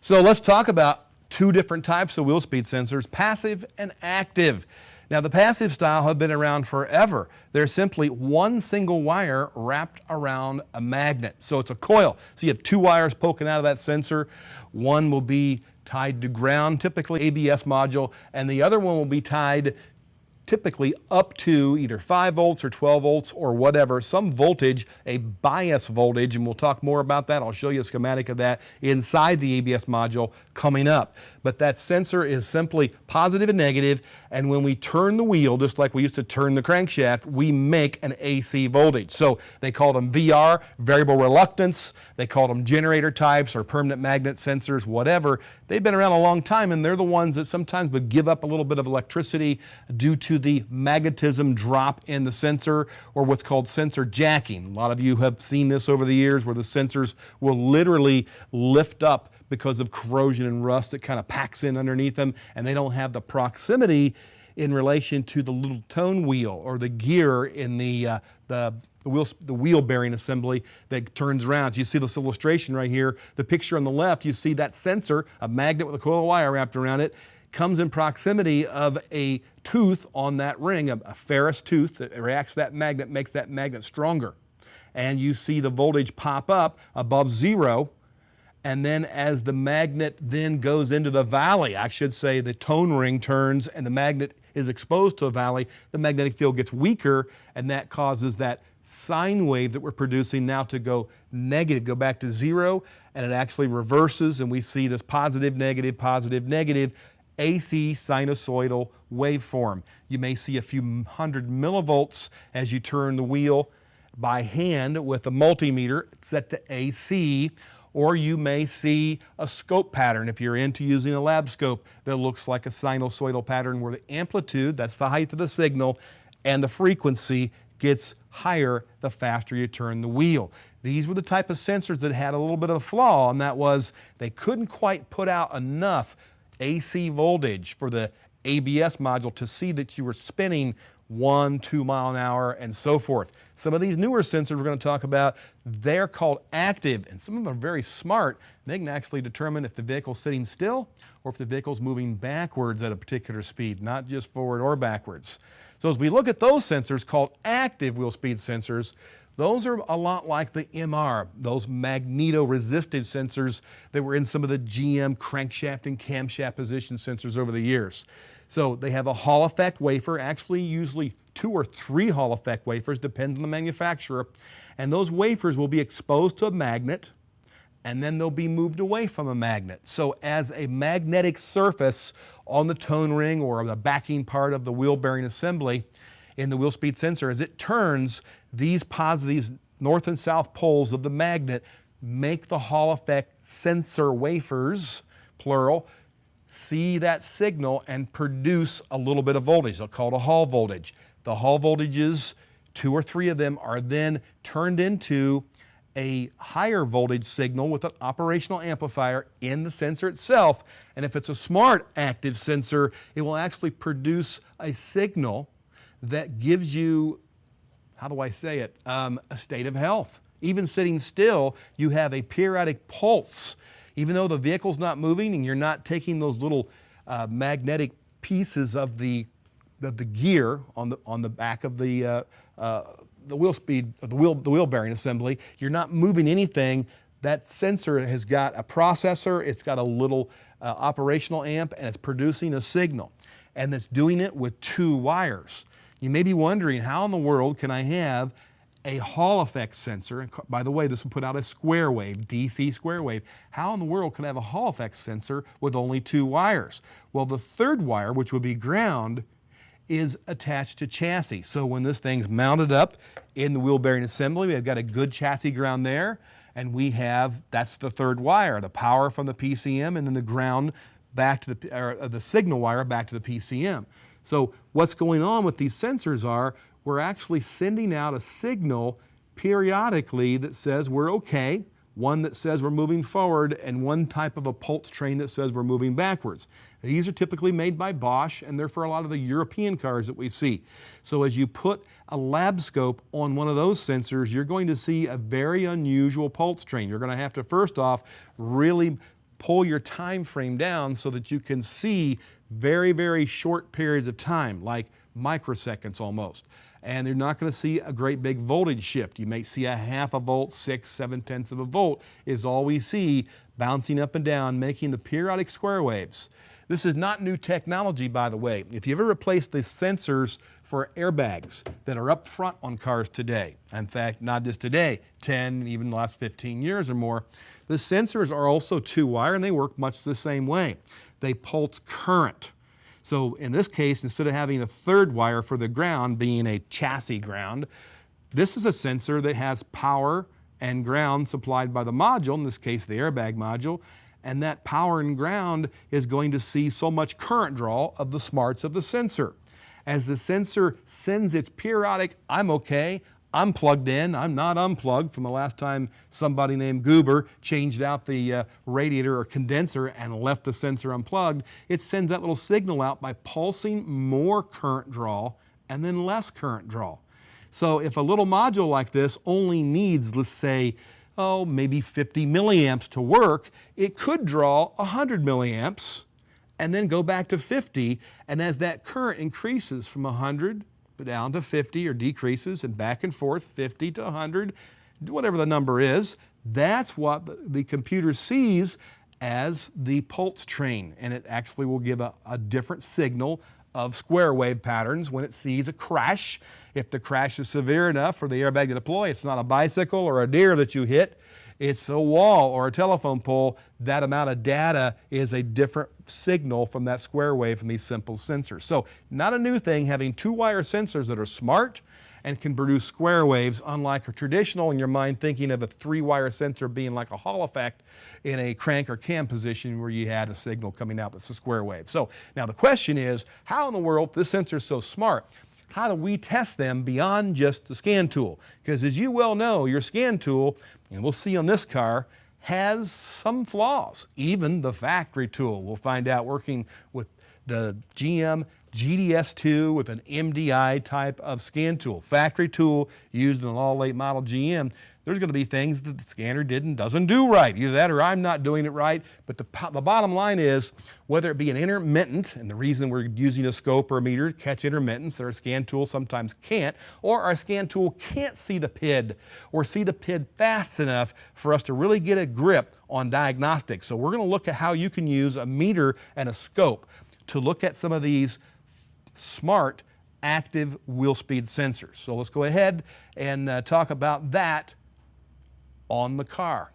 So let's talk about two different types of wheel speed sensors, passive and active. Now the passive style have been around forever. They're simply one single wire wrapped around a magnet. So it's a coil. So you have two wires poking out of that sensor. One will be tied to ground, typically ABS module, and the other one will be tied typically up to either 5 volts or 12 volts or whatever, some voltage, a bias voltage, and we'll talk more about that. I'll show you a schematic of that inside the ABS module coming up. But that sensor is simply positive and negative, and when we turn the wheel, just like we used to turn the crankshaft, we make an AC voltage. So they called them VR, variable reluctance, they called them generator types or permanent magnet sensors, whatever. They've been around a long time, and they're the ones that sometimes would give up a little bit of electricity due to the magnetism drop in the sensor, or what's called sensor jacking. A lot of you have seen this over the years where the sensors will literally lift up because of corrosion and rust that kind of packs in underneath them, and they don't have the proximity in relation to the little tone wheel or the gear in the wheel bearing assembly that turns around. So you see this illustration right here, the picture on the left, you see that sensor, a magnet with a coil of wire wrapped around it, comes in proximity of a tooth on that ring, a ferrous tooth that reacts to that magnet, makes that magnet stronger. And you see the voltage pop up above zero, and then as the magnet then goes into the valley, I should say the tone ring turns and the magnet is exposed to a valley, the magnetic field gets weaker, and that causes that sine wave that we're producing now to go negative, go back to zero, and it actually reverses, and we see this positive, negative, AC sinusoidal waveform. You may see a few hundred millivolts as you turn the wheel by hand with a multimeter set to AC, or you may see a scope pattern if you're into using a lab scope that looks like a sinusoidal pattern where the amplitude, that's the height of the signal, and the frequency gets higher the faster you turn the wheel. These were the type of sensors that had a little bit of a flaw, and that was they couldn't quite put out enough AC voltage for the ABS module to see that you were spinning 1-2 mile an hour and so forth. Some of these newer sensors we're going to talk about, they're called active, and some of them are very smart. They can actually determine if the vehicle's sitting still or if the vehicle's moving backwards at a particular speed, not just forward or backwards. So as we look at those sensors called active wheel speed sensors, those are a lot like the MR, those magneto-resistive sensors that were in some of the GM crankshaft and camshaft position sensors over the years. So they have a Hall effect wafer, actually usually 2 or 3 Hall effect wafers, depends on the manufacturer, and those wafers will be exposed to a magnet, and then they'll be moved away from a magnet. So as a magnetic surface on the tone ring or the backing part of the wheel bearing assembly in the wheel speed sensor, as it turns, these north and south poles of the magnet make the Hall effect sensor wafers, plural, see that signal and produce a little bit of voltage. They'll call it a Hall voltage. The Hall voltages, 2 or 3 of them, are then turned into a higher voltage signal with an operational amplifier in the sensor itself. And if it's a smart active sensor, it will actually produce a signal that gives you, how do I say it, a state of health. Even sitting still, you have a periodic pulse. Even though the vehicle's not moving and you're not taking those little magnetic pieces of the gear on the back of the wheel bearing assembly, you're not moving anything. That sensor has got a processor, it's got a little operational amp, and it's producing a signal. And it's doing it with 2 wires. You may be wondering, how in the world can I have a Hall effect sensor? And by the way, this will put out a square wave, DC square wave. How in the world can I have a Hall effect sensor with only 2 wires? Well, the third wire, which would be ground, is attached to chassis. So when this thing's mounted up in the wheel bearing assembly, we've got a good chassis ground there, and that's the third wire, the power from the PCM, and then the ground back to the signal wire back to the PCM. So what's going on with these sensors are, we're actually sending out a signal periodically that says we're okay, one that says we're moving forward, and one type of a pulse train that says we're moving backwards. These are typically made by Bosch, and they're for a lot of the European cars that we see. So as you put a lab scope on one of those sensors, you're going to see a very unusual pulse train. You're going to have to first off really pull your time frame down so that you can see very, very short periods of time, like microseconds almost. And you're not going to see a great big voltage shift. You may see a half a volt, 6/7 of a volt is all we see bouncing up and down, making the periodic square waves. This is not new technology, by the way. If you ever replace the sensors for airbags that are up front on cars today, in fact, not just today, 10, even the last 15 years or more, the sensors are also two-wire and they work much the same way. They pulse current. So in this case, instead of having a third wire for the ground being a chassis ground, this is a sensor that has power and ground supplied by the module, in this case the airbag module, and that power and ground is going to see so much current draw of the smarts of the sensor. As the sensor sends its periodic, I'm okay, I'm plugged in, I'm not unplugged from the last time somebody named Goober changed out the radiator or condenser and left the sensor unplugged, it sends that little signal out by pulsing more current draw and then less current draw. So if a little module like this only needs, let's say, maybe 50 milliamps to work, it could draw 100 milliamps and then go back to 50, and as that current increases from 100 down to 50 or decreases and back and forth, 50 to 100, whatever the number is, that's what the computer sees as the pulse train, and it actually will give a different signal of square wave patterns when it sees a crash. If the crash is severe enough for the airbag to deploy, it's not a bicycle or a deer that you hit, it's a wall or a telephone pole. That amount of data is a different signal from that square wave from these simple sensors. So not a new thing, having two-wire sensors that are smart and can produce square waves, unlike a traditional, in your mind, thinking of a three-wire sensor being like a Hall effect in a crank or cam position where you had a signal coming out that's a square wave. So now the question is, how in the world, this sensor is so smart, how do we test them beyond just the scan tool? Because as you well know, your scan tool, and we'll see on this car, has some flaws. Even the factory tool, we'll find out working with the GM GDS2 with an MDI type of scan tool. Factory tool used in an all late model GM, there's going to be things that the scanner doesn't do right. Either that or I'm not doing it right. But the bottom line is, whether it be an intermittent, and the reason we're using a scope or a meter to catch intermittents that our scan tool sometimes can't, or our scan tool can't see the PID or see the PID fast enough for us to really get a grip on diagnostics. So we're going to look at how you can use a meter and a scope to look at some of these smart active wheel speed sensors. So let's go ahead and talk about that on the car.